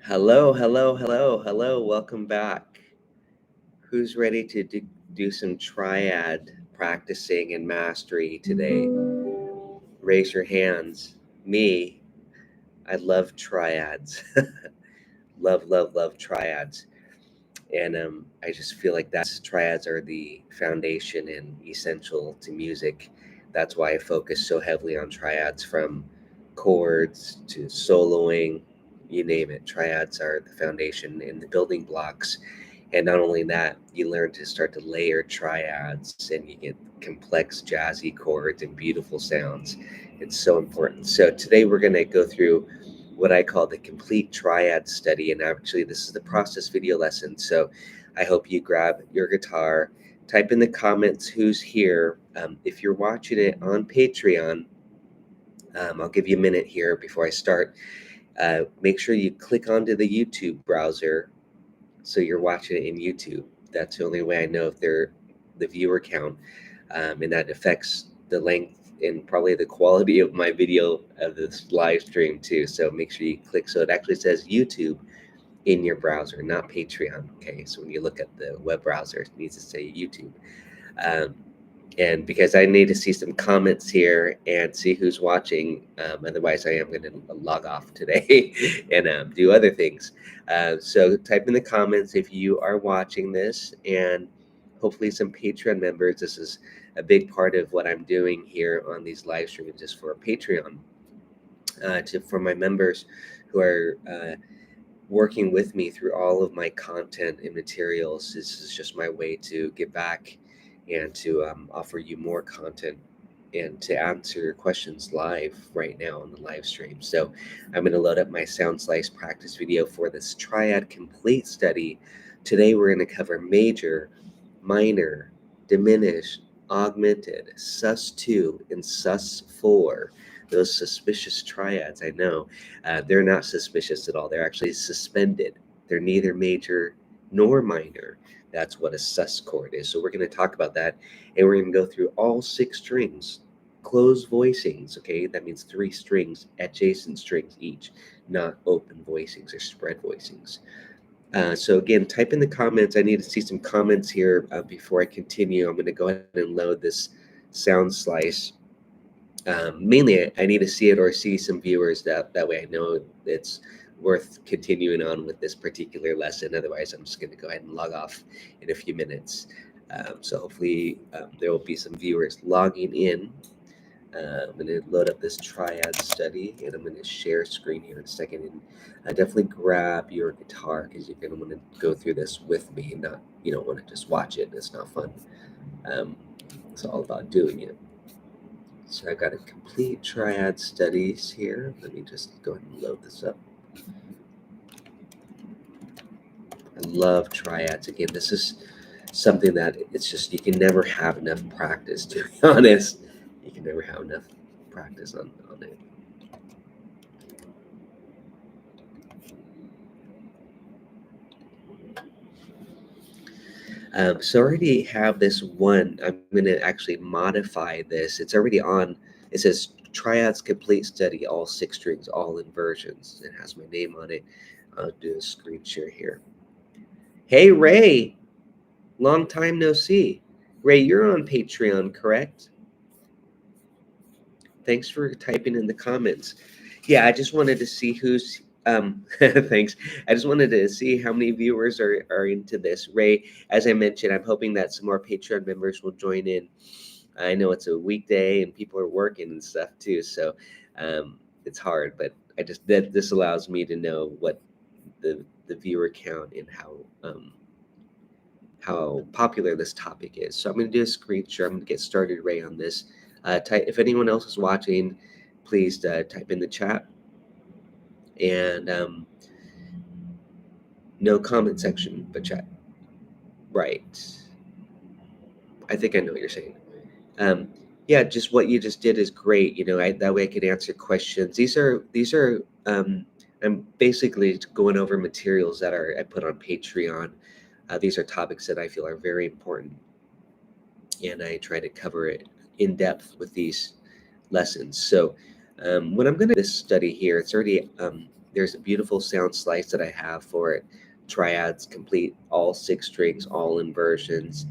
Hello, hello, hello, hello. Welcome back. Who's ready to do some triad practicing and mastery today? Raise your hands. Me, I love triads. love triads. And I just feel like that's triads are the foundation and essential to music. That's why I focus so heavily on triads, from chords to soloing, you name it. Triads are the foundation and the building blocks. And not only that, you learn to start to layer triads and you get complex jazzy chords and beautiful sounds. It's so important. So today we're going to go through what I call the complete triad study. And actually, this is the process video lesson. So I hope you grab your guitar, type in the comments who's here. If you're watching it on Patreon, I'll give you a minute here before I start. Make sure you click onto the YouTube browser so you're watching it in YouTube. That's the only way I know if they're the viewer count, and that affects the length and probably the quality of my video of this live stream too. So make sure you click so it actually says YouTube in your browser, not Patreon. Okay, so when you look at the web browser, it needs to say YouTube. Um, and because I need to see some comments here and see who's watching. Otherwise, I am going to log off today and do other things. So type in the comments if you are watching this, and hopefully some Patreon members. This is a big part of what I'm doing here on these live streams, just for Patreon, for my members who are working with me through all of my content and materials. This is just my way to give back and to offer you more content and to answer your questions live right now on the live stream. So I'm going to load up my sound slice practice video for this triad complete study. Today we're going to cover major, minor, diminished, augmented, sus2, and sus4. Those suspicious triads, I know. They're not suspicious at all. They're actually suspended. They're neither major nor minor. That's what a sus chord is. So we're going to talk about that, and we're going to go through all 6 strings, closed voicings. Okay, that means 3 strings, adjacent strings each, not open voicings or spread voicings. So again, type in the comments. I need to see some comments here before I continue. I'm going to go ahead and load this sound slice. Mainly, I need to see it or see some viewers. That way I know it's worth continuing on with this particular lesson. Otherwise, I'm just going to go ahead and log off in a few minutes. So hopefully there will be some viewers logging in. I'm going to load up this triad study, and I'm going to share screen here in a second. And definitely grab your guitar, because you're going to want to go through this with me, and not, you don't want to just watch it. It's not fun. It's all about doing it. So I've got a complete triad studies here. Let me just go ahead and load this up. I love triads. Again, this is something that it's just, you can never have enough practice, to be honest. You can never have enough practice on it. So I already have this one. I'm going to actually modify this. It's already on. It says Triads Complete Study, all 6 strings, all inversions. It has my name on it. I'll do a screen share here. Hey, Ray. Long time no see. Ray, you're on Patreon, correct? Thanks for typing in the comments. Yeah, I just wanted to see who's thanks. I just wanted to see how many viewers are into this. Ray, as I mentioned, I'm hoping that some more Patreon members will join in. I know it's a weekday and people are working and stuff too, so it's hard. But this allows me to know what the viewer count and how popular this topic is. So I'm going to do a screen share. I'm going to get started, Ray, on this. If anyone else is watching, please type in the chat. And no comment section, but chat. Right. I think I know what you're saying. Yeah, just what you just did is great. That way I could answer questions. These are I'm basically going over materials that I put on Patreon. These are topics that I feel are very important, and I try to cover it in depth with these lessons. So what I'm going to this study here, it's already there's a beautiful sound slice that I have for it. Triads, complete, all 6 strings, all inversions.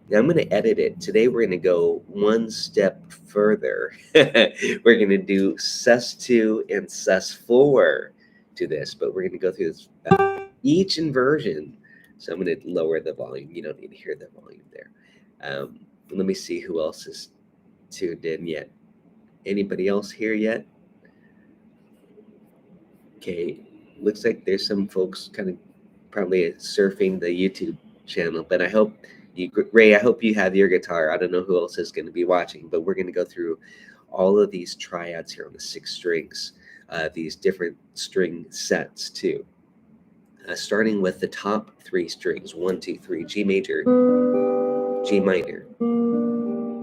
Now I'm going to edit it. Today we're going to go one step further. We're going to do sus2 and sus4 to this, but we're going to go through this each inversion. So I'm going to lower the volume. You don't need to hear the volume there. Let me see who else is tuned in yet. Anybody else here yet? Okay, looks like there's some folks kind of probably surfing the YouTube channel, but I hope you, Ray, I hope you have your guitar. I don't know who else is going to be watching, but we're going to go through all of these triads here on the 6 strings, these different string sets too. Starting with the top 3 strings, 1, 2, 3, G major, G minor,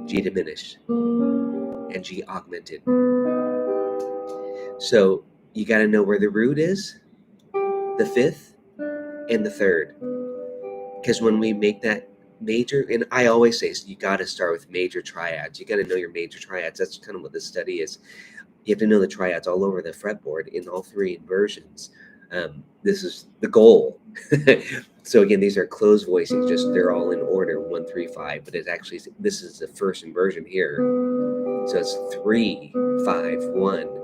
G diminished, and G augmented. So you got to know where the root is, the 5th, and the 3rd. Because when we make that major, and I always say, so you got to start with major triads. You got to know your major triads. That's kind of what this study is. You have to know the triads all over the fretboard in all 3 inversions. This is the goal. So again, these are closed voicings, just they're all in order, 1, 3, 5, but it's actually, this is the first inversion here. So it's 3, 5, 1.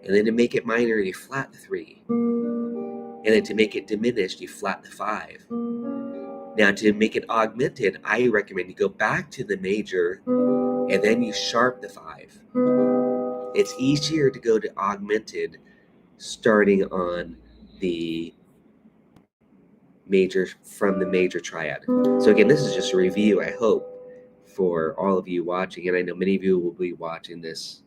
And then to make it minor, you flat the 3. And then to make it diminished, you flat the 5. Now to make it augmented, I recommend you go back to the major and then you sharp the 5. It's easier to go to augmented starting on the major, from the major triad. So again, this is just a review, I hope, for all of you watching, and I know many of you will be watching this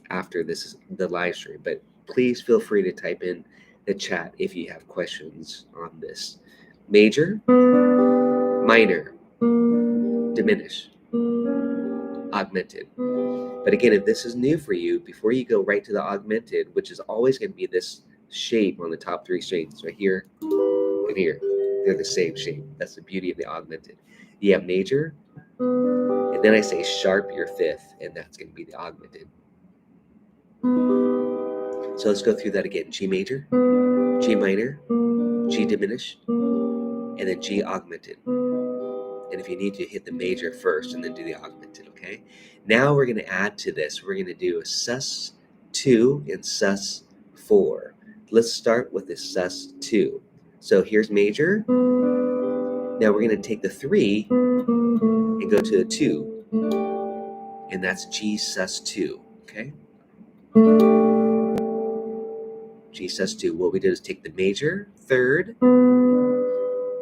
after this is the live stream, but please feel free to type in the chat if you have questions on this. Major, minor, diminish, augmented. But again, if this is new for you, before you go right to the augmented, which is always going to be this shape on the top 3 strings, right here and here, they're the same shape. That's the beauty of the augmented. You have major, and then I say sharp your 5th, and that's going to be the augmented. So let's go through that again. G major, G minor, G diminished, and then G augmented. And if you need to, hit the major first and then do the augmented, okay? Now we're going to add to this. We're going to do a sus2 and sus4. Let's start with the sus2. So here's major. Now we're going to take the 3 and go to the 2. And that's G sus2, okay? G sus2. What we did is take the major 3rd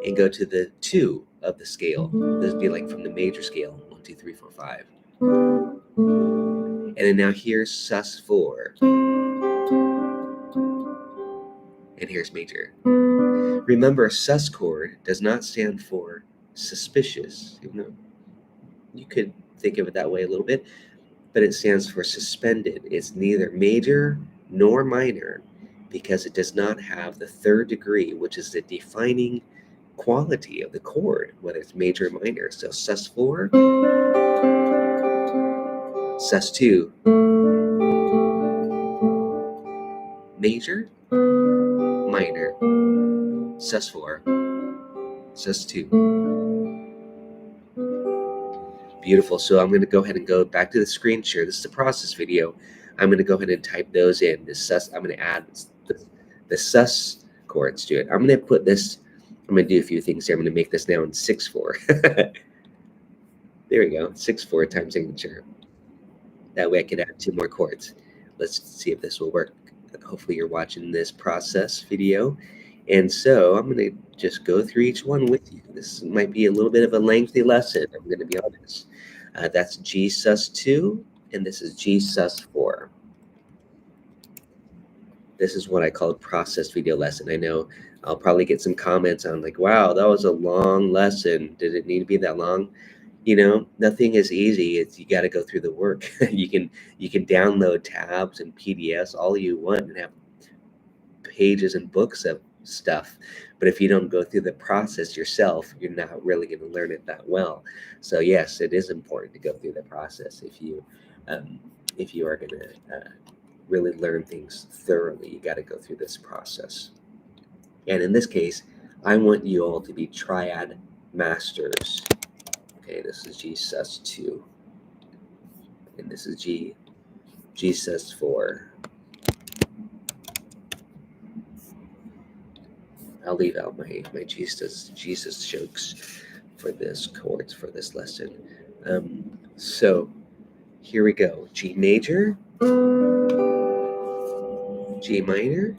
and go to the 2 of the scale. This would be like from the major scale, 1, 2, 3, 4, 5. And then now here's sus4. And here's major. Remember, sus chord does not stand for suspicious. You could think of it that way a little bit, but it stands for suspended. It's neither major nor minor because it does not have the 3rd degree, which is the defining quality of the chord, whether it's major or minor. So sus4, sus2, major, minor, sus4, sus2. Beautiful. So I'm going to go ahead and go back to the screen share. This is a process video. I'm going to go ahead and type those in. The sus. I'm going to add the sus chords to it. I'm going to put this. I'm going to do a few things here. I'm going to make this now in 6/4. There we go. 6/4 time signature. That way I can add 2 more chords. Let's see if this will work. Hopefully you're watching this process video. And so I'm going to just go through each one with you. This might be a little bit of a lengthy lesson, I'm going to be honest. That's G sus2, and this is G sus4. This is what I call a process video lesson. I know I'll probably get some comments on like, wow, that was a long lesson. Did it need to be that long? You know, nothing is easy. It's, you got to go through the work. you can download tabs and PDFs all you want and have pages and books of stuff, but if you don't go through the process yourself, you're not really going to learn it that well. So yes, it is important to go through the process if you are going to really learn things thoroughly, you got to go through this process. And in this case, I want you all to be triad masters. Okay, this is G sus2, and this is G sus4. I'll leave out my Jesus jokes for this chords for this lesson. So here we go. G major, G minor,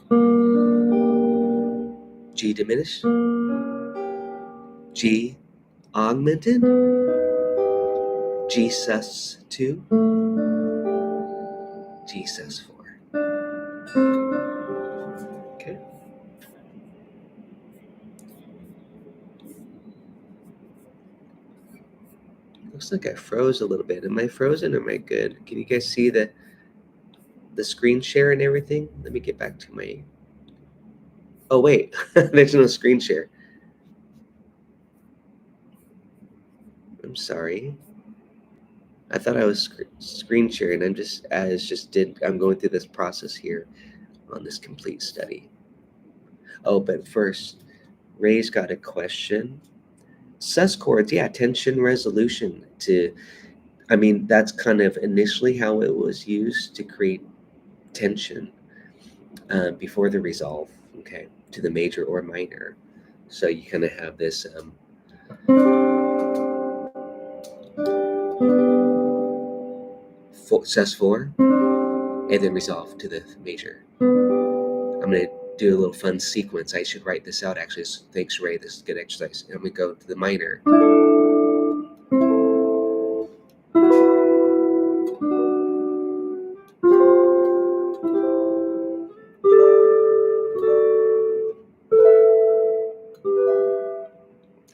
G diminished, G augmented, G sus2, G sus4. Okay. Looks like I froze a little bit. Am I frozen or am I good? Can you guys see the screen share and everything? Let me get back to my... Oh, wait. There's no screen share. I'm sorry. I thought I was screen sharing. I'm going through this process here on this complete study. Oh, but first, Ray's got a question. Sus chords, yeah, tension resolution that's kind of initially how it was used to create tension before the resolve, okay, to the major or minor. So you kind of have this sus4, and then resolve to the major. I'm going to do a little fun sequence. I should write this out, actually. So thanks, Ray. This is a good exercise. And we go to the minor.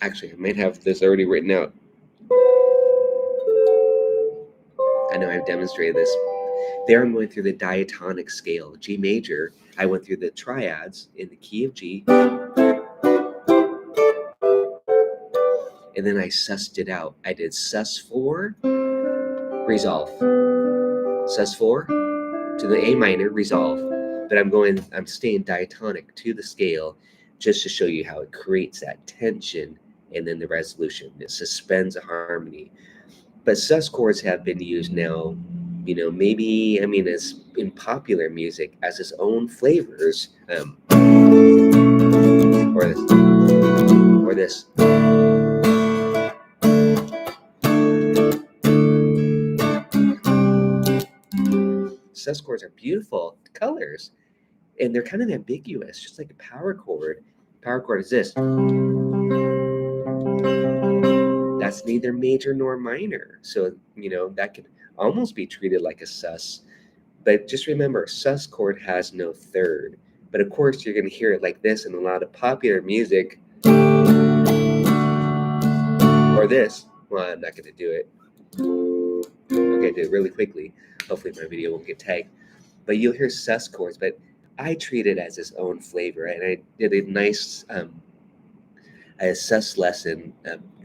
Actually, I might have this already written out. I know I've demonstrated this. There I'm going through the diatonic scale. G major, I went through the triads in the key of G. And then I sussed it out. I did sus4, resolve. Sus4 to the A minor, resolve. But I'm staying diatonic to the scale just to show you how it creates that tension and then the resolution. It suspends a harmony. But sus chords have been used now, as in popular music as its own flavors. Or this. Sus chords are beautiful colors, and they're kind of ambiguous, just like a power chord. Power chord is this. That's neither major nor minor. So, that could almost be treated like a sus. But just remember, sus chord has no third. But of course, you're going to hear it like this in a lot of popular music. Or this. Well, I'm not going to do it. Okay, do it really quickly. Hopefully my video won't get tagged. But you'll hear sus chords, but I treat it as its own flavor. And I did a nice sus lesson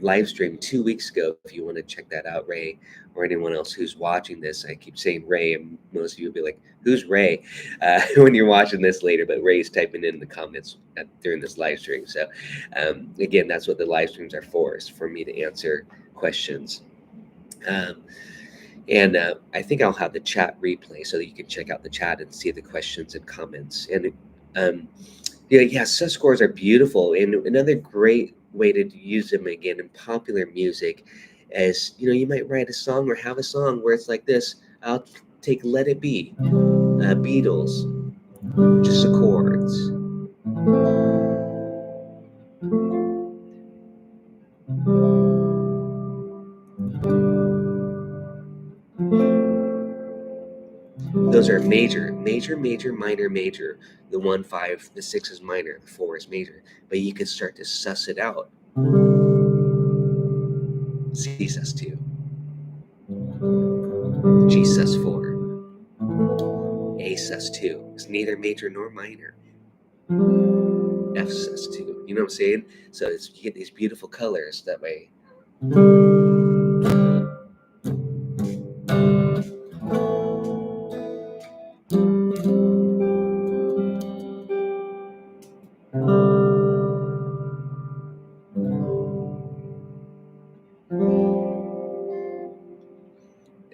live stream 2 weeks ago. If you want to check that out, Ray, or anyone else who's watching this. I keep saying Ray, and most of you will be like, who's Ray? When you're watching this later, but Ray's typing in the comments during this live stream. So again, that's what the live streams are for, is for me to answer questions. And I think I'll have the chat replay so that you can check out the chat and see the questions and comments. And sus chords are beautiful. And another great way to use them, again, in popular music is, you might write a song or have a song where it's like this. I'll take Let It Be, Beatles, just the chords. Those are major, minor, major. The 1, 5, the 6 is minor, the 4 is major. But you can start to suss it out. C sus2, G sus4, A sus2. It's neither major nor minor. F sus2. You know what I'm saying? So you get these beautiful colors that way.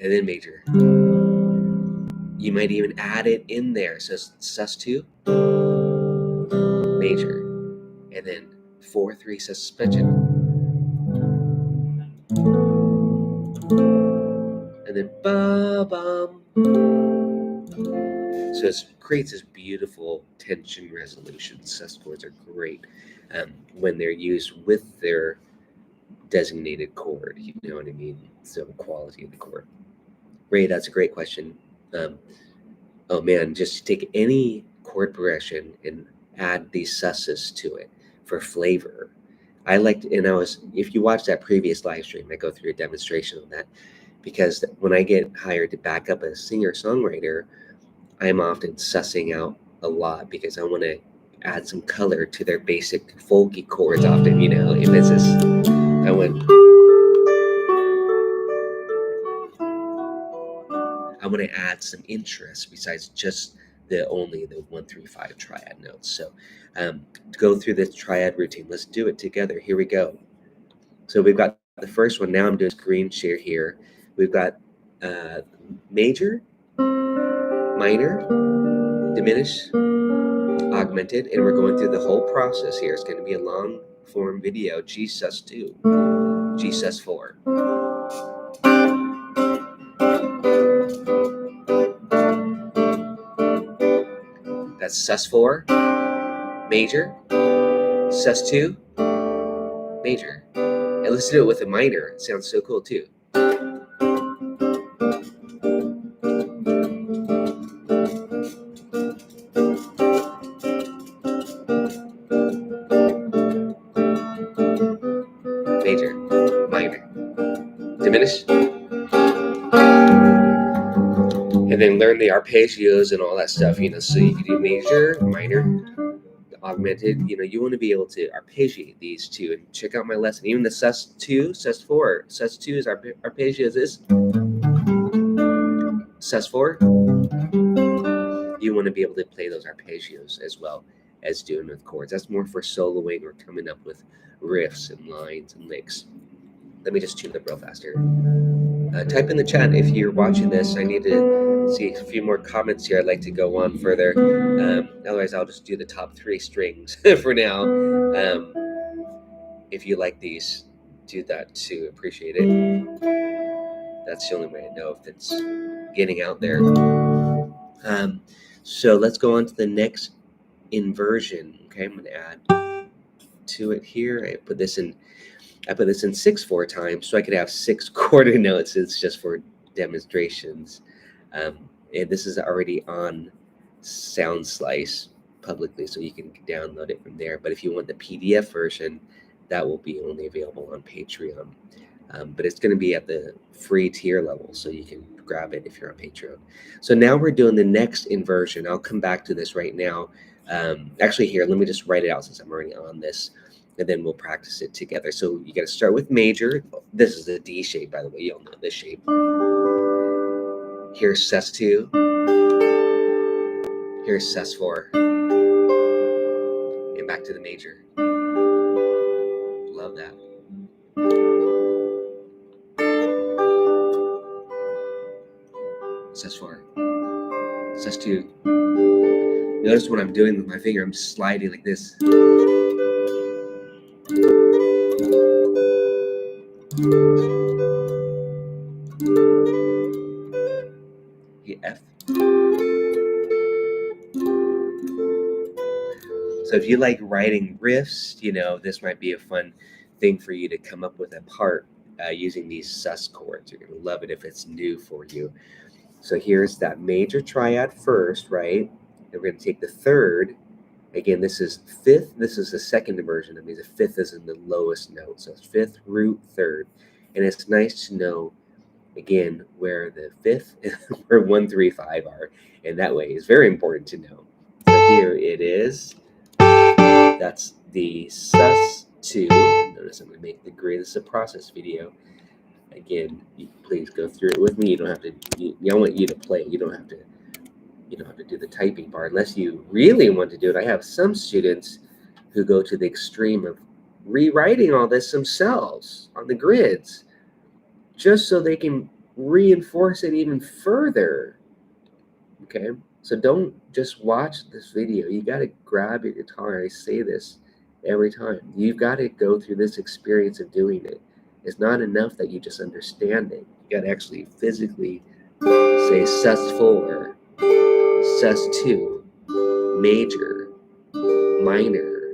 and then major. You might even add it in there. So sus2, major, and then 4/3 suspension, and then ba-bum. So it creates this beautiful tension resolution. Sus chords are great when they're used with their designated chord. You know what I mean? So quality of the chord. Ray, that's a great question. Oh man, just take any chord progression and add these susses to it for flavor. If you watch that previous live stream, I go through a demonstration on that, because when I get hired to back up a singer-songwriter, I'm often sussing out a lot because I want to add some color to their basic folky chords often, if it's this, I want to add some interest besides just only the 1-3-5 triad notes. So to go through this triad routine, let's do it together. Here we go. So we've got the first one. Now I'm doing screen share here. We've got major, minor, diminish, augmented, and we're going through the whole process here. It's going to be a long form video. G sus2, G sus4. That's sus4, major, sus2, major. And let's do it with a minor. It sounds so cool too. Major, minor, diminish, and then learn the arpeggios and all that stuff, so you can do major, minor, augmented. You want to be able to arpeggiate these two, and check out my lesson. Even the sus2, sus4, sus2 is arpeggios is sus4. You want to be able to play those arpeggios as well as doing with chords. That's more for soloing or coming up with riffs and lines and licks. Let me just tune up real fast here. Type in the chat if you're watching this. I need to see a few more comments here. I'd like to go on further. Otherwise, I'll just do the top 3 strings for now. If you like these, do that too. Appreciate it. That's the only way to know if it's getting out there. So let's go on to the next inversion. Okay, I'm going to add to it here. I put this in 6/4 times so I could have 6 quarter notes. It's just for demonstrations. And this is already on SoundSlice publicly, so you can download it from there. But if you want the PDF version, that will be only available on Patreon. But it's going to be at the free tier level, so you can grab it if you're on Patreon. So now we're doing the next inversion. I'll come back to this right now. Actually, here, let me just write it out since I'm already on this, and then we'll practice it together. So you got to start with major. This is the D shape, by the way. You all know this shape. Here's sus2. Here's sus4. And back to the major. Love that. sus4. sus2. Notice what I'm doing with my finger. I'm sliding like this. F. So if you like writing riffs, this might be a fun thing for you to come up with a part using these sus chords. You're going to love it if it's new for you. So here's that major triad first, right? And we're going to take the third. Again, this is fifth. This is the second inversion. That means the fifth is in the lowest note. So it's fifth, root, third. And it's nice to know, again, where the fifth and where 1-3-5 are. And that way is very important to know. So here it is. That's the sus2. Notice I'm going to make the grid. This is a process video. Again, please go through it with me. You don't have to. I want you to play. You don't have to do the typing part unless you really want to do it. I have some students who go to the extreme of rewriting all this themselves on the grids, just so they can reinforce it even further. Okay, so don't just watch this video. You got to grab your guitar. I say this every time. You've got to go through this experience of doing it. It's not enough that you just understand it. You got to actually physically say sus4, sus2, major, minor,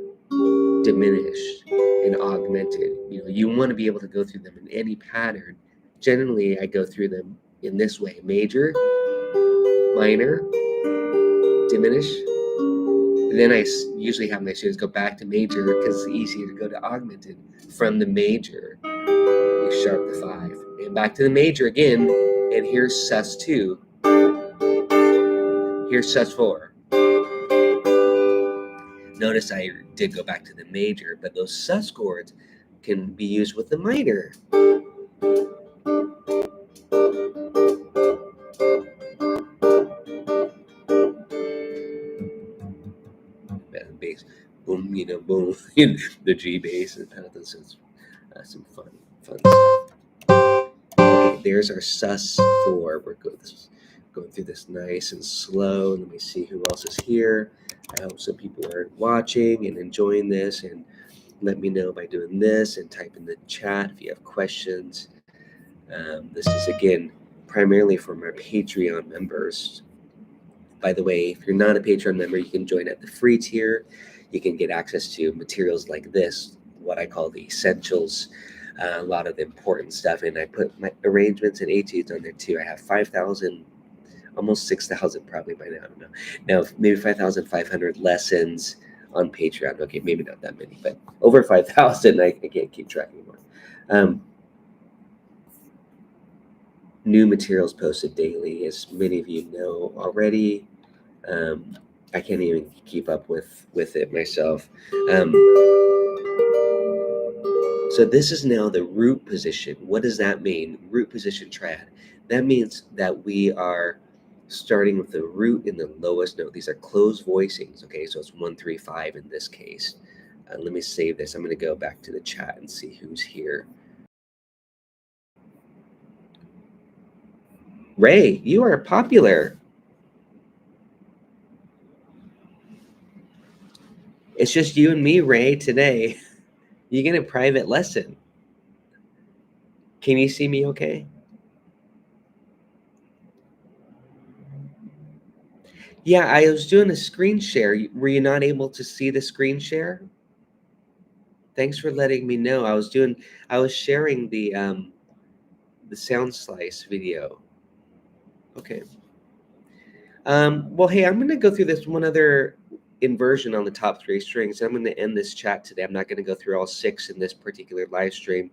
diminished, and augmented. You want to be able to go through them in any pattern. Generally, I go through them in this way: major, minor, diminish. And then I usually have my students go back to major because it's easier to go to augmented from the major. You sharp the 5 and back to the major again. And here's sus2. Here's sus4. Notice I did go back to the major, but those sus chords can be used with the minor. Bass, boom, boom, the G bass, and that's some fun stuff. Okay, there's our sus4. We're going through this nice and slow. Let me see who else is here. I hope some people are watching and enjoying this, and let me know by doing this and type in the chat if you have questions. This is, again, primarily for my Patreon members. By the way, if you're not a Patreon member, you can join at the free tier. You can get access to materials like this, what I call the essentials, a lot of the important stuff. And I put my arrangements and etudes on there too. I have 5,000, almost 6,000 probably by now. I don't know. Now, maybe 5,500 lessons on Patreon. Okay, maybe not that many, but over 5,000. I can't keep track anymore. New materials posted daily, as many of you know already. I can't even keep up with it myself. So this is now the root position. What does that mean? Root position triad. That means that we are starting with the root in the lowest note. These are closed voicings, okay? So it's 1, 3, 5 in this case. Let me save this. I'm going to go back to the chat and see who's here. Ray, you are popular. It's just you and me, Ray, today. You get a private lesson. Can you see me okay? Yeah, I was doing a screen share. Were you not able to see the screen share? Thanks for letting me know. I was sharing the sound slice video. Okay. Well, hey, I'm going to go through this one other inversion on the top 3 strings. I'm going to end this chat today. I'm not going to go through all 6 in this particular live stream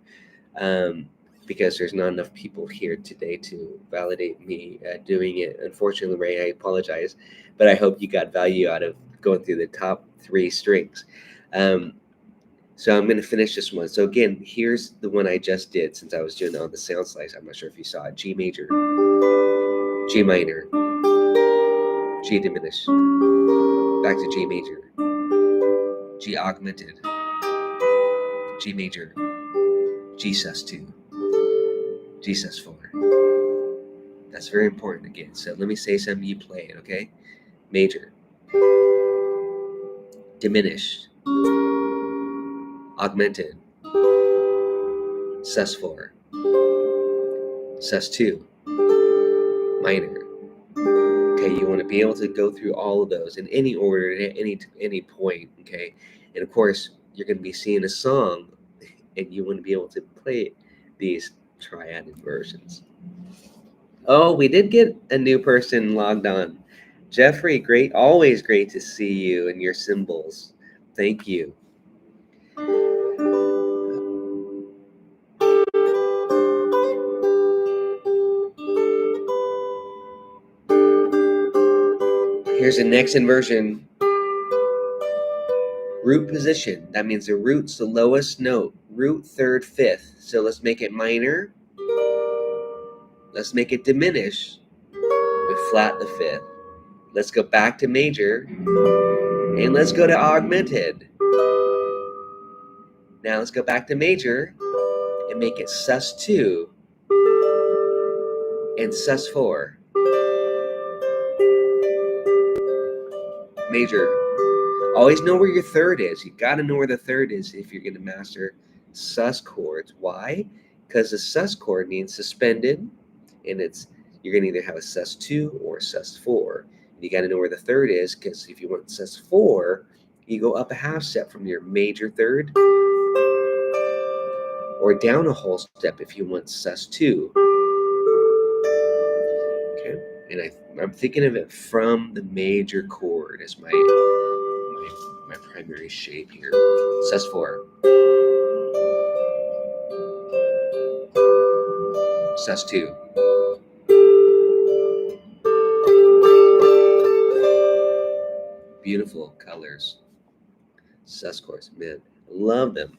because there's not enough people here today to validate me doing it. Unfortunately, Ray, I apologize, but I hope you got value out of going through the top 3 strings. So I'm going to finish this one. So again, here's the one I just did since I was doing it on the sound slice. I'm not sure if you saw it. G major, G minor, G diminished, back to G major, G augmented, G major, G sus2, G sus4. That's very important again. So let me say something, you play it, okay? Major, diminished, augmented, sus4, sus2, minor. Okay, you want to be able to go through all of those in any order at any point, okay? And of course, you're going to be seeing a song, and you want to be able to play these triad inversions. Oh, we did get a new person logged on. Jeffrey, great, always great to see you and your symbols. Thank you. Here's the next inversion. Root position. That means the root's the lowest note. Root 3rd, 5th. So let's make it minor. Let's make it diminish. We flat the 5th. Let's go back to major. And let's go to augmented. Now let's go back to major and make it sus2. and sus4. Major. Always know where your third is. You got to know where the third is if you're going to master sus chords. Why? Because the sus chord means suspended, and you're going to either have a sus2 or a sus4. And you got to know where the third is, because if you want sus4, you go up a half step from your major third, or down a whole step if you want sus2. Okay, and I'm thinking of it from the major chord as my primary shape here. Sus4. Sus2. Beautiful colors. Sus chords, man, I love them.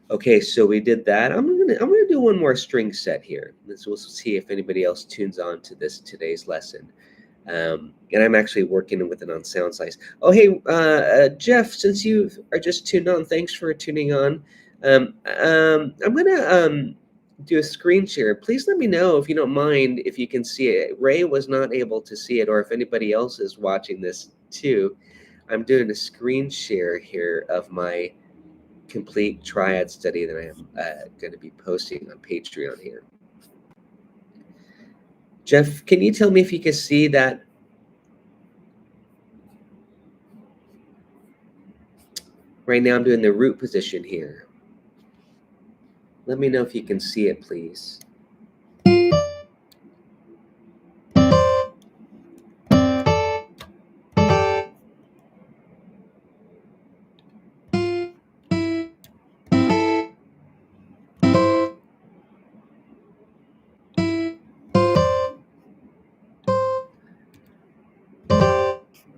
Okay, so we did that. I'm gonna do one more string set here. We'll see if anybody else tunes on to today's lesson. And I'm actually working with it on sound slice. Oh, hey, Jeff, since you are just tuned on, thanks for tuning on. I'm gonna do a screen share. Please let me know if you don't mind if you can see it. Ray was not able to see it, or if anybody else is watching this too. I'm doing a screen share here of my complete triad study that I am going to be posting on Patreon here. Jeff, can you tell me if you can see that? Right now I'm doing the root position here. Let me know if you can see it, please.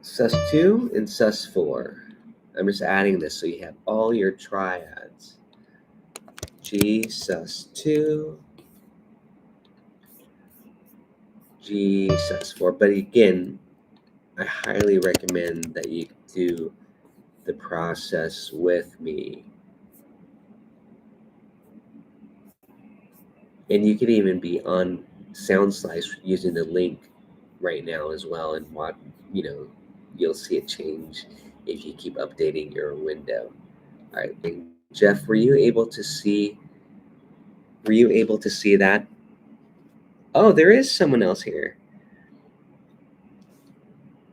sus2 and sus4. I'm just adding this so you have all your triads. G sus2, G sus4. But again, I highly recommend that you do the process with me. And you could even be on Sound Slice using the link right now as well, and watch, you'll see it change if you keep updating your window. All right, Jeff, were you able to see that? Oh, there is someone else here.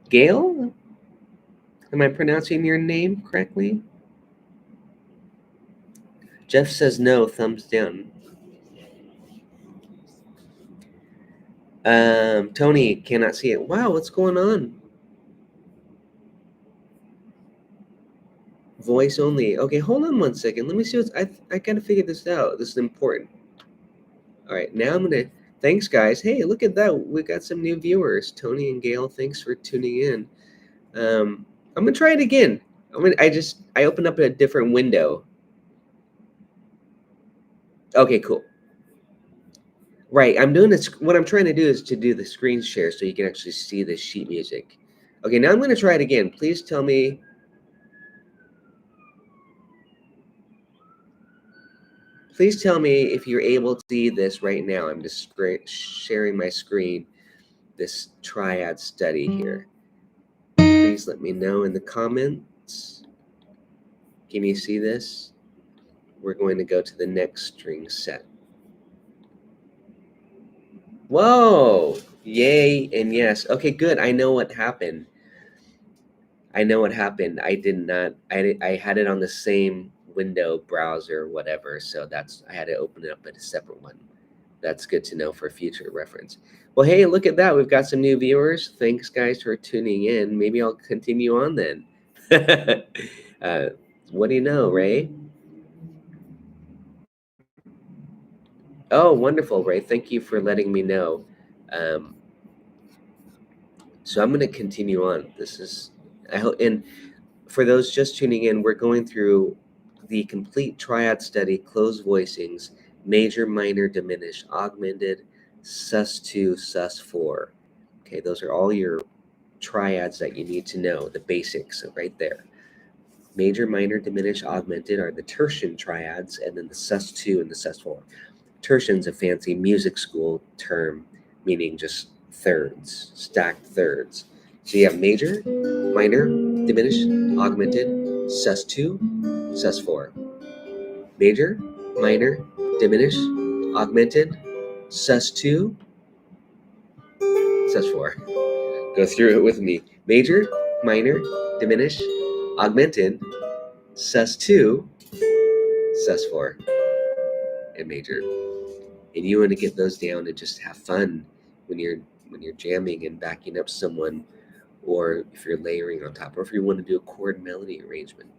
Gail? Am I pronouncing your name correctly? Jeff says no, thumbs down. Tony cannot see it. Wow, what's going on? Voice only. Okay, hold on one second. Let me see I gotta figure this out. This is important. All right, now I'm gonna. Thanks, guys. Hey, look at that. We got some new viewers. Tony and Gail, thanks for tuning in. I'm gonna try it again. I opened up a different window. Okay, cool. Right, I'm doing this. What I'm trying to do is to do the screen share so you can actually see the sheet music. Okay, now I'm gonna try it again. Please tell me. Please tell me if you're able to see this right now. I'm just sharing my screen, this triad study here. Please let me know in the comments. Can you see this? We're going to go to the next string set. Whoa! Yay and yes. Okay, good. I know what happened. I had it on the same window browser, whatever. So I had to open it up at a separate one. That's good to know for future reference. Well, hey, look at that. We've got some new viewers. Thanks, guys, for tuning in. Maybe I'll continue on then. What do you know, Ray? Oh, wonderful, Ray. Thank you for letting me know. So I'm going to continue on. And for those just tuning in, we're going through the complete triad study, closed voicings, major, minor, diminished, augmented, sus2, sus4. Okay, those are all your triads that you need to know, the basics right there. Major, minor, diminished, augmented are the tertian triads, and then the sus2 and the sus4. Tertian's a fancy music school term meaning just thirds, stacked thirds. So you have major, minor, diminished, augmented, sus2, sus4. Major, minor, diminished, augmented, sus2, sus4. Go through it with me. Major, minor, diminished, augmented, sus2, sus4, and major. And you want to get those down and just have fun when you're jamming and backing up someone, or if you're layering on top, or if you want to do a chord melody arrangement.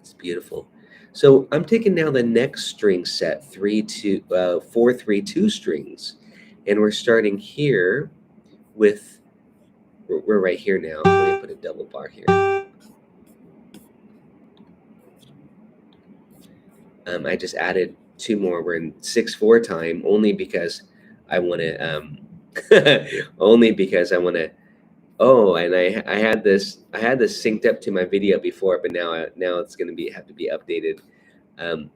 It's beautiful. So I'm taking now the next string set, 4, 3, 2 strings, and we're starting here with, we're right here now. Let me put a double bar here. I just added 2 more. We're in 6/4 time, only because I want to, only because I want to. Oh, and I had this synced up to my video before, but now it's going to have to be updated. I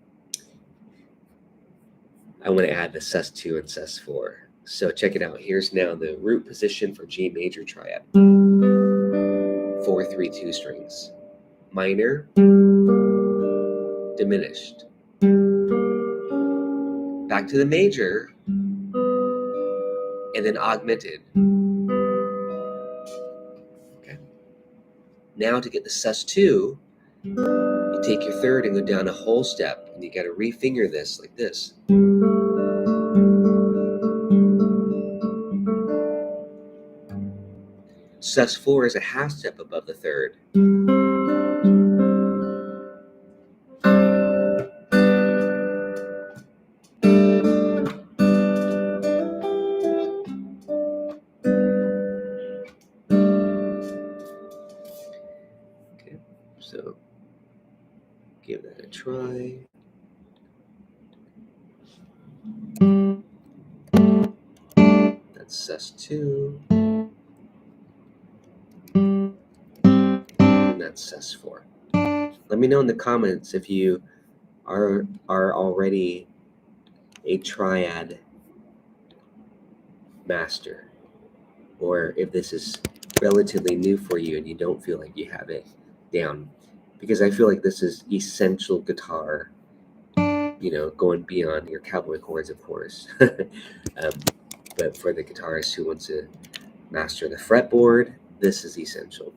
want to add the sus2 and sus4. So check it out. Here's now the root position for G major triad. 4, 3, 2 strings. Minor, diminished. Back to the major, and then augmented. Okay. Now to get the sus2, you take your third and go down a whole step, and you got to refinger this like this. Sus4 is a half step above the third. Okay, so give that a try. That's sus2. And that's sus4. Let me know in the comments if you are already a triad master, or if this is relatively new for you and you don't feel like you have it down, because I feel like this is essential guitar, going beyond your cowboy chords, of course. But for the guitarist who wants to master the fretboard, this is essential.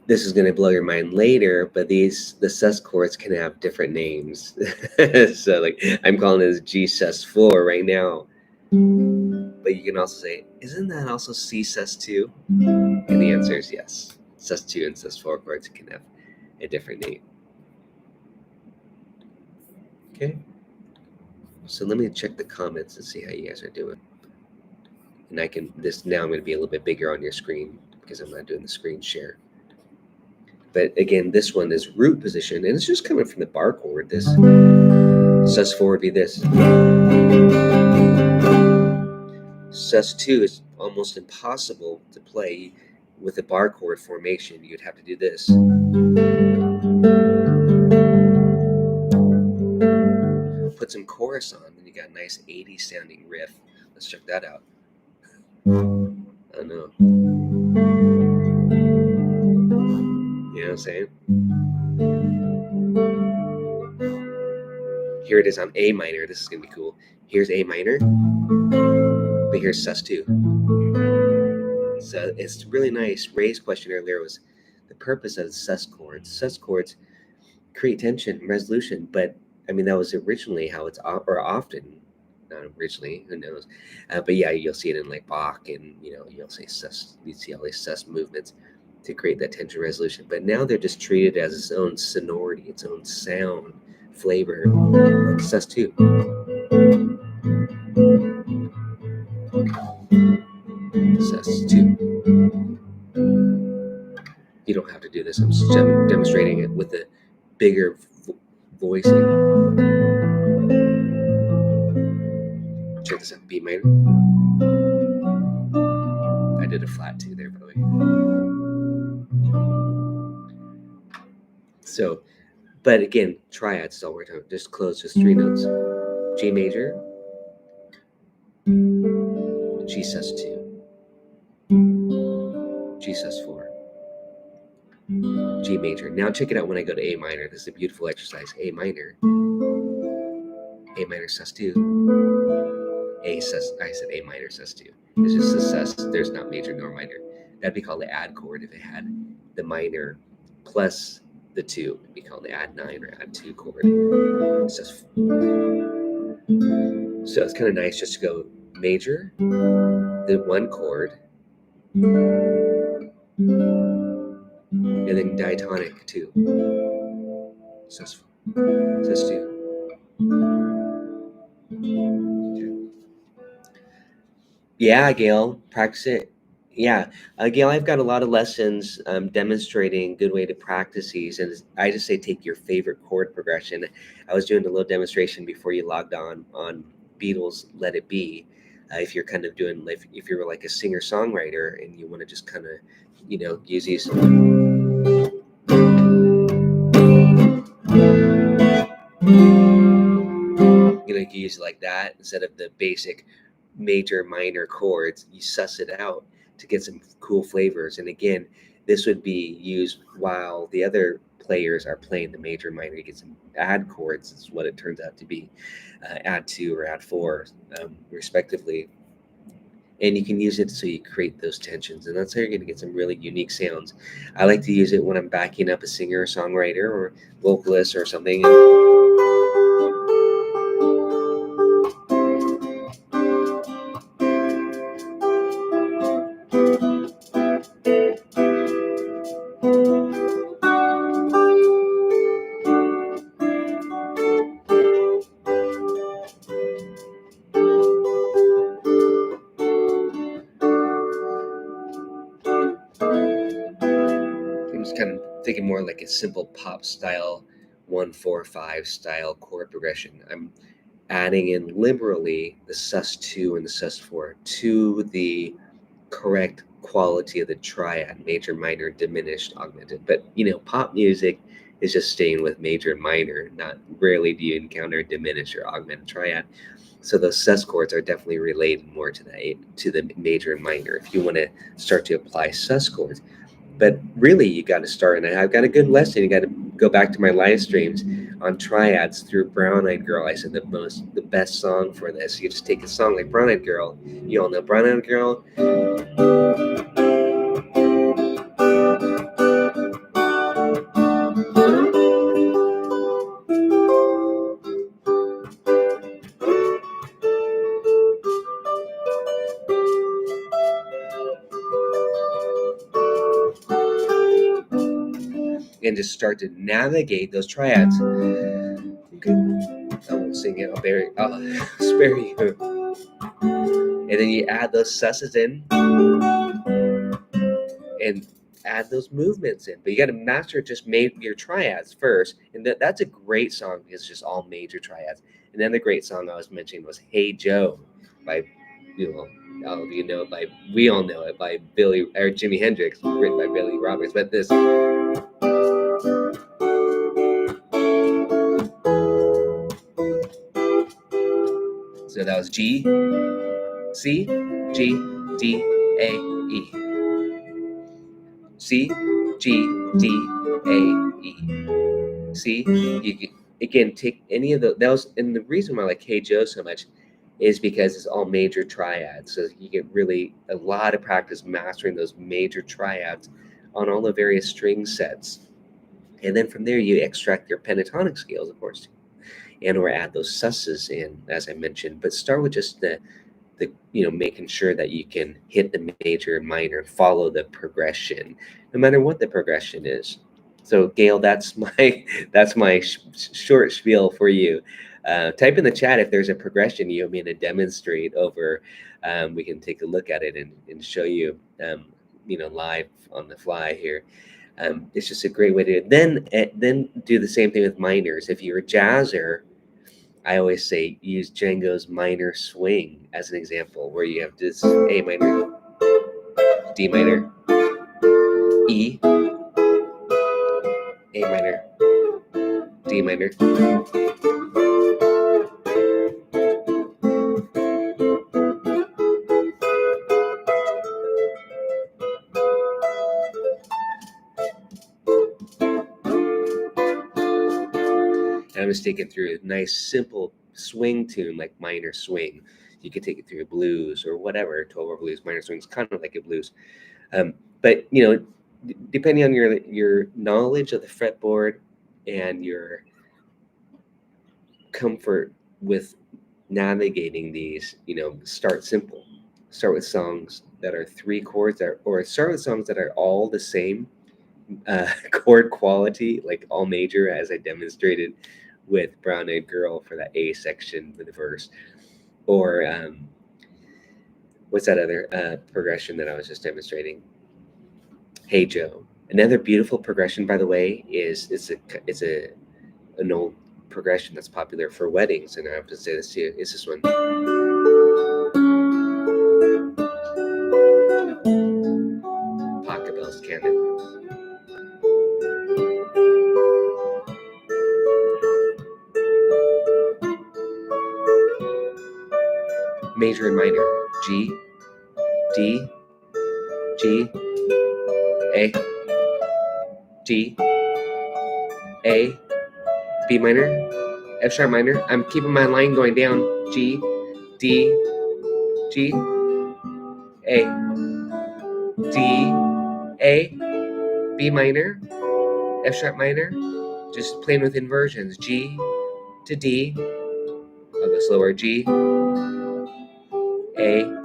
This is going to blow your mind later, but the sus chords can have different names. So like I'm calling this G sus4 right now. But you can also say, isn't that also C sus2? And the answer is yes. Sus2 and sus4 chords can have a different name. Okay. So let me check the comments and see how you guys are doing. And now I'm going to be a little bit bigger on your screen because I'm not doing the screen share. But again, this one is root position, and it's just coming from the bar chord. This sus4 would be this. Sus2 is almost impossible to play with a bar chord formation. You'd have to do this. Put some chorus on, and you got a nice 80s sounding riff. Let's check that out. I know. You know what I'm saying? Here it is on A minor. This is going to be cool. Here's A minor, but here's sus2. So it's really nice. Ray's question earlier was the purpose of sus chords. Sus chords create tension, resolution, but I mean, that was originally how it's, or often, not originally, who knows? But yeah, you'll see it in like Bach, and you'll say sus. You see all these sus movements to create that tension resolution. But now they're just treated as its own sonority, its own sound, flavor. Sus2. Sus2. You don't have to do this. I'm just demonstrating it with a bigger voicing. Check this out. B minor. I did a flat 2 there, by the way. So, but again, triads is all we're talking. Just close, just 3 notes. G major, G sus2, G sus4, G major. Now check it out when I go to A minor. This is a beautiful exercise. A minor sus2, I said A minor sus2. It's just a sus. There's not major nor minor. That'd be called the add chord if it had the minor plus the 2. It'd be called the add 9 or add 2 chord. So it's kind of nice just to go major, the 1 chord, and then diatonic 2. sus2. Okay. Yeah, Gail, practice it. Yeah, Gail, I've got a lot of lessons demonstrating good way to practice these, and I just say take your favorite chord progression. I was doing a little demonstration before you logged on Beatles' "Let It Be." If you're kind of doing, if you're like a singer-songwriter and you want to just kind of, use these. You can use it like that instead of the basic major minor chords. You suss it out to get some cool flavors. And again, this would be used while the other players are playing the major minor. You get some add chords, is what it turns out to be, add 2 or add 4 respectively. And you can use it so you create those tensions, and that's how you're going to get some really unique sounds. I like to use it when I'm backing up a singer or songwriter or vocalist or something. I'm just kind of thinking more like a simple pop style 1-4-5 style chord progression. I'm adding in liberally the sus2 and the sus4 to the correct quality of the triad, major, minor, diminished, augmented. But pop music is just staying with major and minor. Not rarely do you encounter diminished or augmented triad. So those sus chords are definitely related more to the major and minor if you want to start to apply sus chords. But really, you got to start, and I've got a good lesson. You got to go back to my live streams on triads through Brown Eyed Girl. I said the best song for this. You just take a song like Brown Eyed Girl. You all know Brown Eyed Girl. And just start to navigate those triads. Okay. I won't sing it. I'll spare you. And then you add those susses in and add those movements in. But you got to master just your triads first. And that's a great song because it's just all major triads. And then the great song I was mentioning was "Hey Joe" by, we all know it by Jimi Hendrix, written by Billy Roberts. But this. So that was G, C, G, D, A, E. C, G, D, A, E. See, you again take any of those, and the reason why I like Hey Joe so much is because it's all major triads. So you get really a lot of practice mastering those major triads on all the various string sets. And then from there, you extract your pentatonic scales, of course, and or add those susses in, as I mentioned. But start with just the making sure that you can hit the major and minor, follow the progression, no matter what the progression is. So Gail, that's my short spiel for you. Type in the chat if there's a progression you want me to demonstrate over. We can take a look at it and show you, live on the fly here. It's just a great way to then do the same thing with minors. If you're a jazzer, I always say use Django's minor swing as an example, where you have this A minor, D minor, E, A minor, D minor. And I'm just taking through a nice simple swing tune like minor swing. You could take it through a blues or whatever, 12-bar blues, minor swings, kind of like a blues. But depending on your knowledge of the fretboard and your comfort with navigating these, start simple. Start with songs that are 3 chords, or start with songs that are all the same chord quality, like all major, as I demonstrated with Brown Eyed Girl for that A section with the verse. Or what's that other progression that I was just demonstrating? Hey Joe. Another beautiful progression, by the way, is an old progression that's popular for weddings, and I have to say this to you. It's this one. Pocket bells, canon. Major and minor. G, D, G, A, G, A, B minor, F sharp minor. I'm keeping my line going down. G, D, G, A, D, A, B minor, F sharp minor. Just playing with inversions. G to D. I'll go slower. G, A.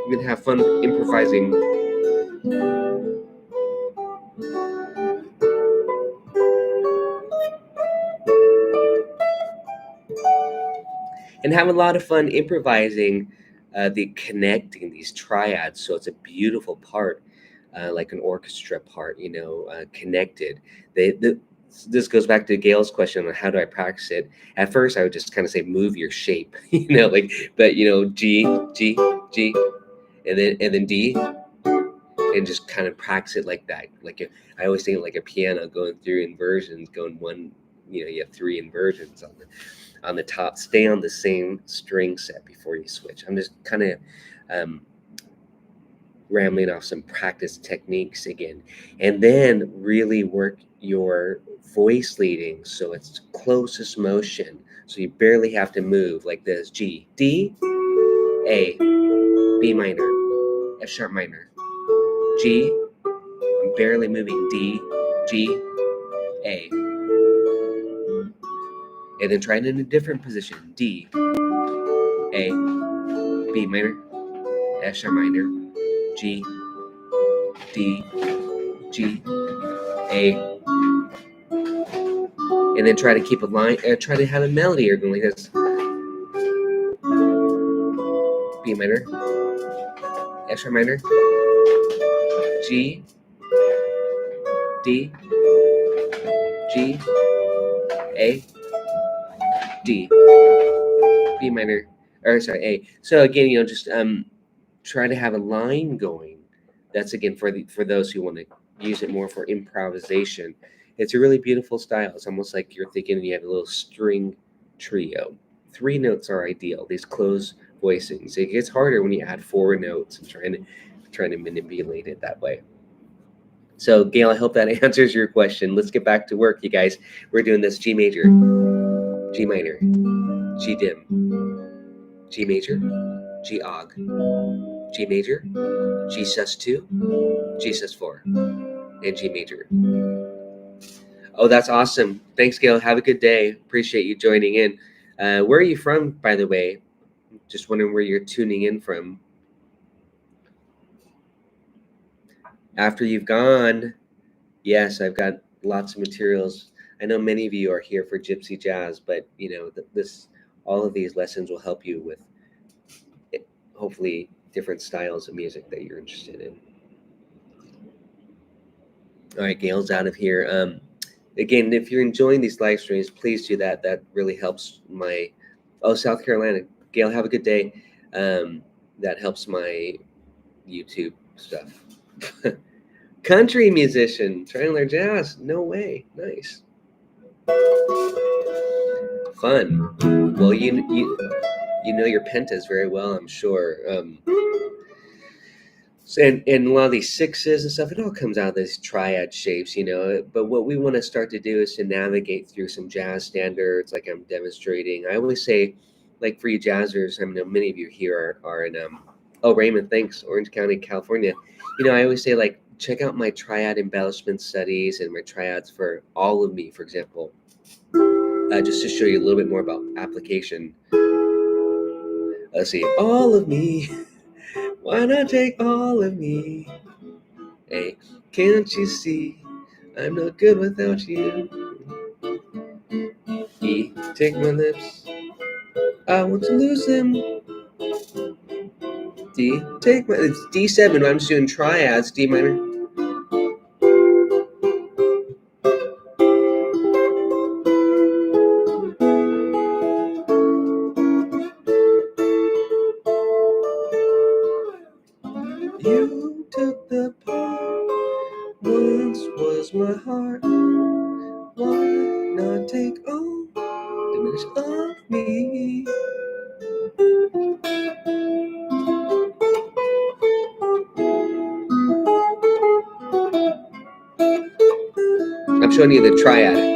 You can have fun improvising. And have a lot of fun improvising the connecting these triads. So it's a beautiful part, like an orchestra part, connected. This goes back to Gail's question on how do I practice it. At first, I would just kind of say, move your shape, but G, G, G, and then D, and just kind of practice it like that. I always think like a piano going through inversions, going one, you have 3 inversions on the top. Stay on the same string set before you switch. I'm just kind of rambling off some practice techniques again, and then really work your voice leading so it's closest motion, so you barely have to move, like this. G, D, A, B minor, F sharp minor, G, I'm barely moving, D, G, A, and then try it in a different position. D, A, B minor, F sharp minor, G, D, G, A, and then try to keep a line, try to have a melody or going like this. B minor, F sharp minor, G, D, G, A, D, B minor, or sorry, A. So again, just try to have a line going. That's again for those who want to use it more for improvisation. It's a really beautiful style. It's almost like you're thinking you have a little string trio. 3 notes are ideal. These closed voicings. It gets harder when you add 4 notes and trying to manipulate it that way. So Gail, I hope that answers your question. Let's get back to work, you guys. We're doing this: G major, G minor, G dim, G major, G og, G major, G sus2, G sus4, and G major. Oh, that's awesome. Thanks, Gail. Have a good day. Appreciate you joining in. Where are you from, by the way? Just wondering where you're tuning in from. After you've gone, yes, I've got lots of materials. I know many of you are here for Gypsy Jazz, but all of these lessons will help you with hopefully different styles of music that you're interested in. All right, Gail's out of here. Again, if you're enjoying these live streams, please do that. That really helps my, South Carolina. Gail, have a good day. That helps my YouTube stuff. Country musician trying to learn jazz. No way. Nice. Fun. Well, you know your pentas very well, I'm sure. And a lot of these sixes and stuff, it all comes out of these triad shapes, But what we want to start to do is to navigate through some jazz standards, like I'm demonstrating. I always say, like for you jazzers, I know many of you here are in Raymond, thanks, Orange County, California. I always say, like, check out my triad embellishment studies and my triads for all of me, for example, just to show you a little bit more about application. Let's see, all of me. Why not take all of me? Hey, can't you see I'm no good without you? E, take my lips, I want to lose them. D, take my, it's D7, I'm just doing triads, D minor. You took the part, once was my heart. Why not take all, diminish all of me? I'm showing you the triad.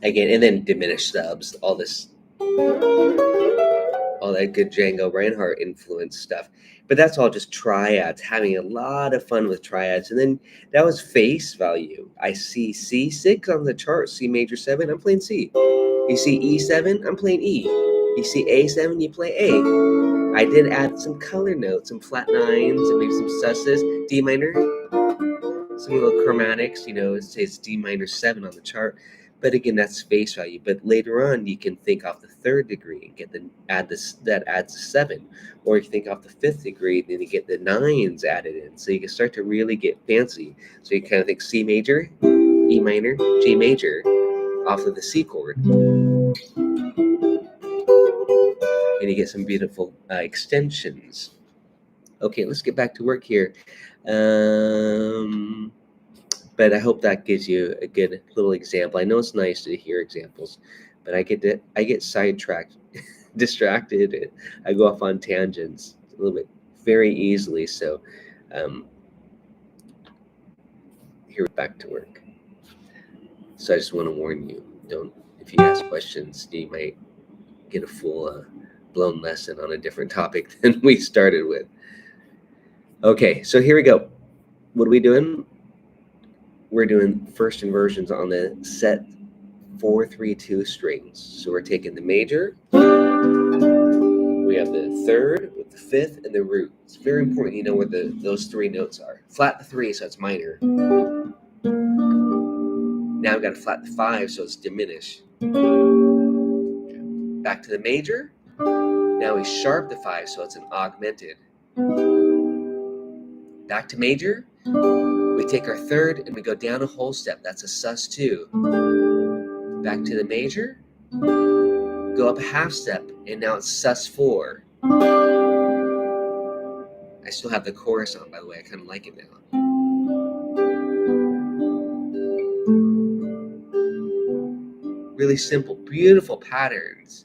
Again, and then diminished subs, all that good Django Reinhardt influence stuff. But that's all just triads, having a lot of fun with triads. And then that was face value. I see C6 on the chart, C major 7, I'm playing C. You see E7, I'm playing E. You see A7, you play A. I did add some color notes, some flat nines, and maybe some susses, D minor. Some little chromatics, it says D minor 7 on the chart. But again, that's face value. But later on, you can think off the third degree and that adds a 7. Or you think off the fifth degree, then you get the 9s added in. So you can start to really get fancy. So you kind of think C major, E minor, G major off of the C chord. And you get some beautiful extensions. Okay, let's get back to work here. But I hope that gives you a good little example. I know it's nice to hear examples, but I get sidetracked, distracted. I go off on tangents a little bit very easily. So here, back to work. So I just want to warn you, if you ask questions, you might get a full blown lesson on a different topic than we started with. Okay, so here we go. What are we doing? We're doing first inversions on the set 4-3-2 strings. So we're taking the major, we have the third with the fifth and the root. It's very important you know where those three notes are. Flat the 3, so it's minor. Now we've got to flat the 5, so it's diminish. Back to the major. Now we sharp the 5, so it's an augmented. Back to major. We take our third and we go down a whole step. That's a sus2. Back to the major. Go up a half step, and now it's sus4. I still have the chorus on, by the way. I kind of like it now. Really simple, beautiful patterns.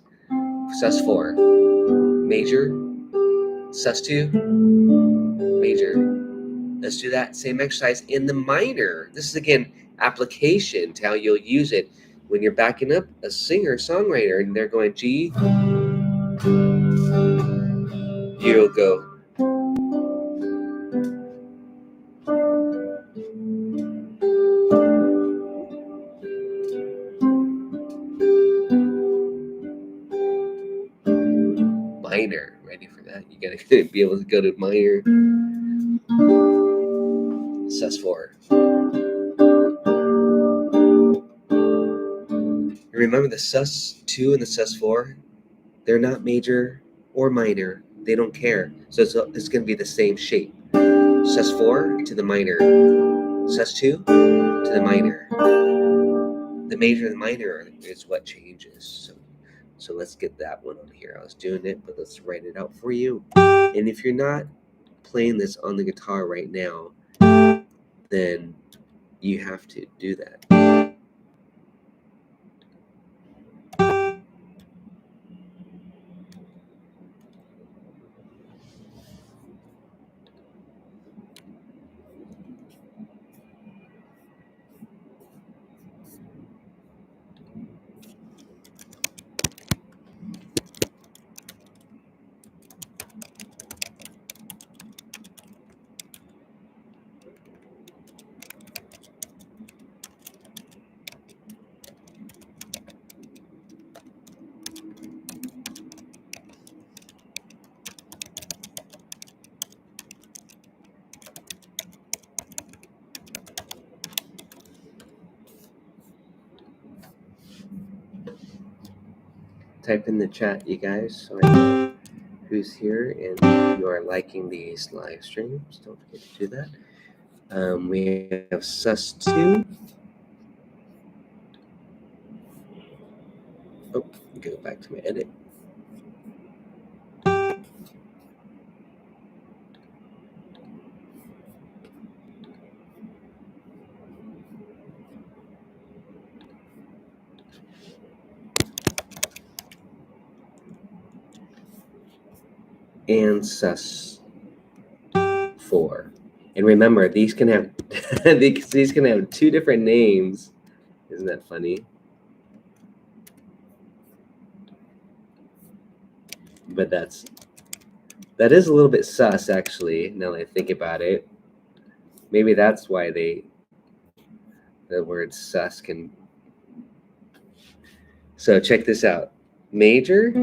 Sus4, major, sus2, major. Let's do that same exercise in the minor. This is, again, application to how you'll use it when you're backing up a singer, songwriter, and they're going G. You'll go minor. Ready for that? You gotta be able to go to minor. sus4. Remember the sus2 and the sus4, they're not major or minor. They don't care. So it's going to be the same shape. Sus4 to the minor. Sus2 to the minor. The major and the minor is what changes. So let's get that one on here. I was doing it, but let's write it out for you. And if you're not playing this on the guitar right now, then you have to do that. Type in the chat, you guys, so I know who's here and you are liking these live streams. Don't forget to do that. We have sus2. Oh, go back to my edit. And sus4. And remember, these can have these can have two different names. Isn't that funny? But that is a little bit sus, actually, now that I think about it. Maybe that's why the word sus can. So check this out. Major,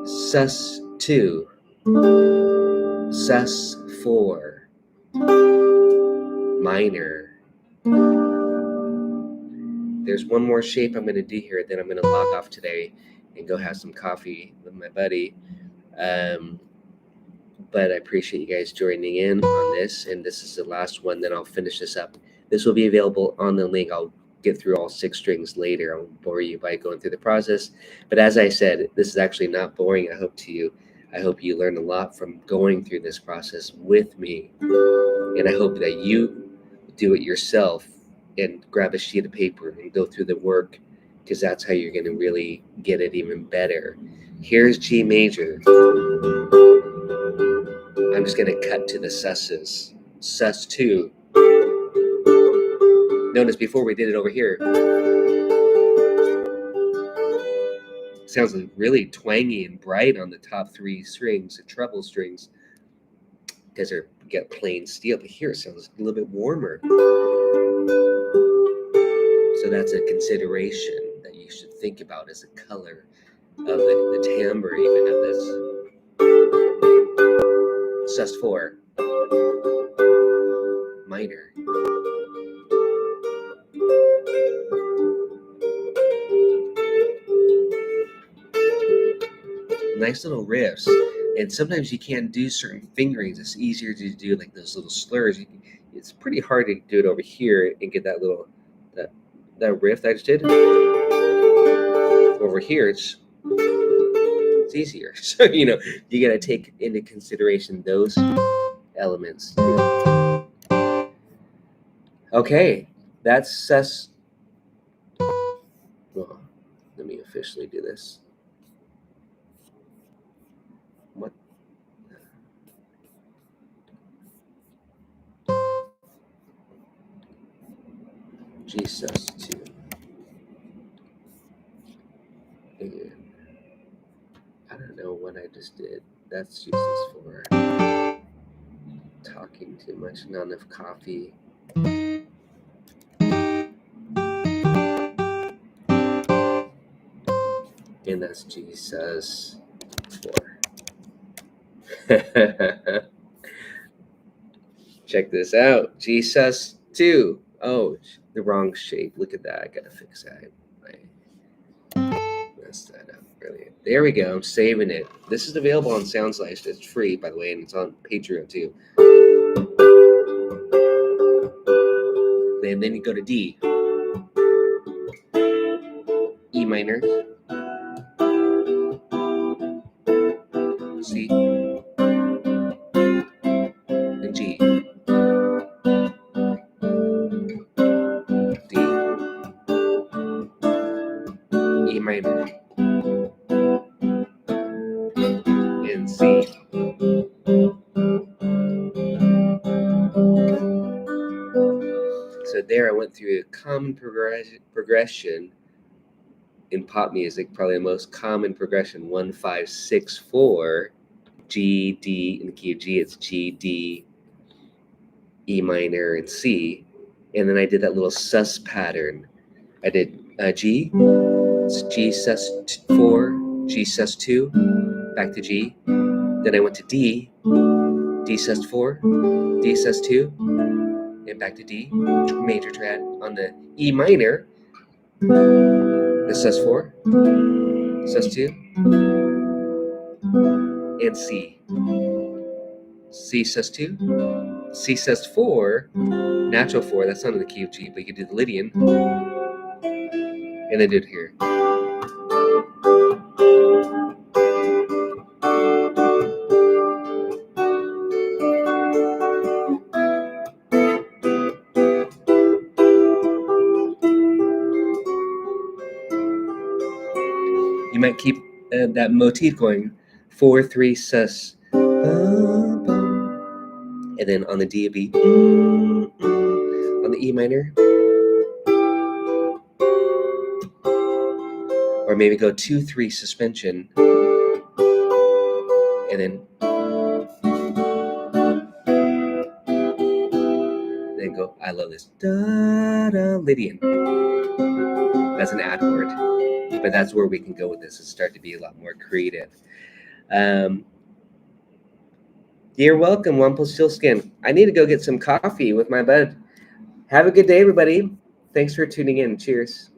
sus2, sus4, minor. There's one more shape I'm going to do here, then I'm going to log off today and go have some coffee with my buddy. But I appreciate you guys joining in on this, and this is the last one, then I'll finish this up. This will be available on the link. I'll get through all 6 strings later. I won't bore you by going through the process. But as I said, this is actually not boring, I hope you learned a lot from going through this process with me. And I hope that you do it yourself and grab a sheet of paper and go through the work, because that's how you're going to really get it even better. Here's G major. I'm just going to cut to the sus's. Sus2. Notice before we did it over here, sounds really twangy and bright on the top 3 strings, the treble strings, because they're get plain steel. But here it sounds a little bit warmer. So that's a consideration that you should think about as a color of the timbre even of this. Sus4, minor. Nice little riffs. And sometimes you can't do certain fingerings. It's easier to do like those little slurs. It's pretty hard to do it over here and get that little that riff that I just did. Over here, it's easier. So you got to take into consideration those elements. Okay, that's sus. Well, let me officially do this. What? G sus2. And I don't know what I just did. That's G sus4. Talking too much, not enough coffee. And that's G sus4. Check this out. G sus2. Oh, the wrong shape. Look at that. I gotta fix that. Messed that up. Brilliant. There we go. I'm saving it. This is available on SoundSlice. It's free, by the way, and it's on Patreon too. And then you go to D, E minor, C, and G, D, E minor, and C. So there I went through a common progression in pop music, probably the most common progression, 1, 5, 6, 4, G, D, in the key of G, it's G, D, E minor, and C. And then I did that little sus pattern. I did G, it's G sus 4, G sus 2, back to G. Then I went to D, D sus 4, D sus 2, and back to D, major triad. On the E minor, the sus 4, sus 2, and C. C sus 2, C sus 4, natural 4, that's not in the key of G, but you can do the Lydian, and then do it here. You might keep that motif going, 4, 3, sus, and then on the D it'd be on the E minor, or maybe go 2, 3 suspension, and then go, I love this, da da Lydian. That's an add chord, but that's where we can go with this and start to be a lot more creative. You're welcome, Wampelstiltskin. I need to go get some coffee with my bud. Have a good day, everybody. Thanks for tuning in. Cheers.